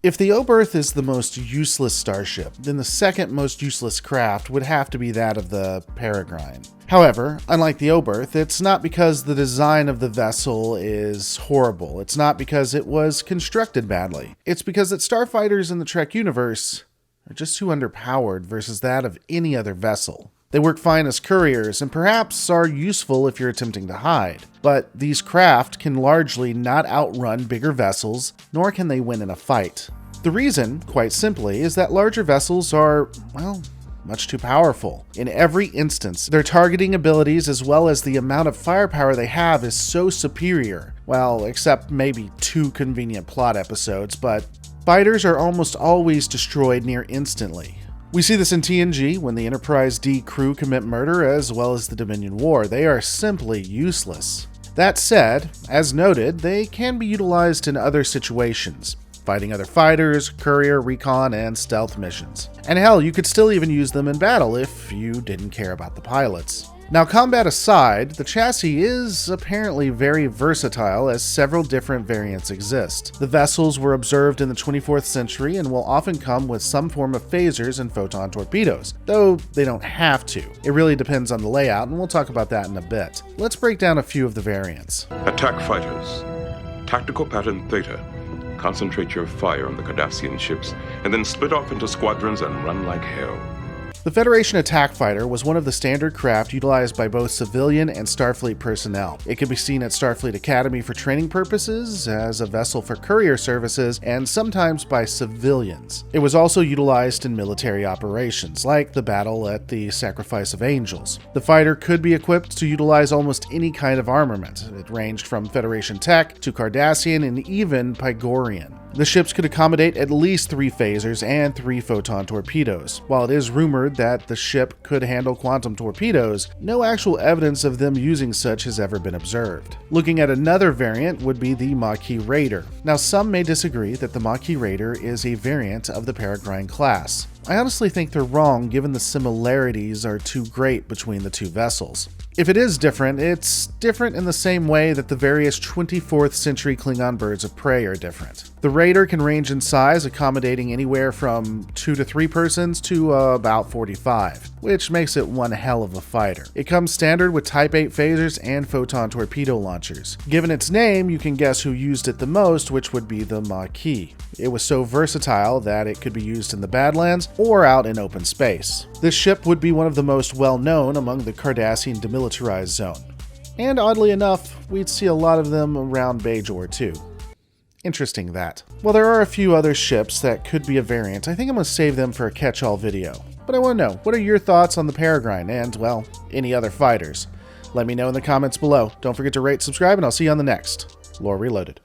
If the Oberth is the most useless starship, then the second most useless craft would have to be that of the Peregrine. However, unlike the Oberth, it's not because the design of the vessel is horrible. It's not because it was constructed badly. It's because its starfighters in the Trek universe are just too underpowered versus that of any other vessel. They work fine as couriers and perhaps are useful if you're attempting to hide. But these craft can largely not outrun bigger vessels, nor can they win in a fight. The reason, quite simply, is that larger vessels are, well, much too powerful. In every instance, their targeting abilities as well as the amount of firepower they have is so superior. Well, except maybe 2 convenient plot episodes, but fighters are almost always destroyed near instantly. We see this in TNG when the Enterprise D crew commit murder as well as the Dominion War. They are simply useless. That said, as noted, they can be utilized in other situations, fighting other fighters, courier, recon, and stealth missions. And hell, you could still even use them in battle if you didn't care about the pilots. Now, combat aside, the chassis is apparently very versatile as several different variants exist. The vessels were observed in the 24th century and will often come with some form of phasers and photon torpedoes, though they don't have to. It really depends on the layout, and we'll talk about that in a bit. Let's break down a few of the variants. Attack fighters. Tactical pattern Theta. Concentrate your fire on the Cardassian ships, and then split off into squadrons and run like hell. The Federation attack fighter was one of the standard craft utilized by both civilian and Starfleet personnel. It could be seen at Starfleet Academy for training purposes, as a vessel for courier services, and sometimes by civilians. It was also utilized in military operations, like the battle at the Sacrifice of Angels. The fighter could be equipped to utilize almost any kind of armament. It ranged from Federation tech to Cardassian and even Pygorian. The ships could accommodate at least 3 phasers and 3 photon torpedoes. While it is rumored that the ship could handle quantum torpedoes, no actual evidence of them using such has ever been observed. Looking at another variant would be the Maquis Raider. Now, some may disagree that the Maquis Raider is a variant of the Peregrine Class. I honestly think they're wrong given the similarities are too great between the two vessels. If it is different, it's different in the same way that the various 24th century Klingon birds of prey are different. The Raider can range in size, accommodating anywhere from 2 to 3 persons to about 45, which makes it one hell of a fighter. It comes standard with Type 8 phasers and photon torpedo launchers. Given its name, you can guess who used it the most, which would be the Maquis. It was so versatile that it could be used in the Badlands or out in open space. This ship would be one of the most well-known among the Cardassian demilitarized zone. And oddly enough, we'd see a lot of them around Bajor too. Interesting that. While there are a few other ships that could be a variant, I think I'm going to save them for a catch-all video. But I want to know, what are your thoughts on the Peregrine and, well, any other fighters? Let me know in the comments below. Don't forget to rate, subscribe, and I'll see you on the next Lore Reloaded.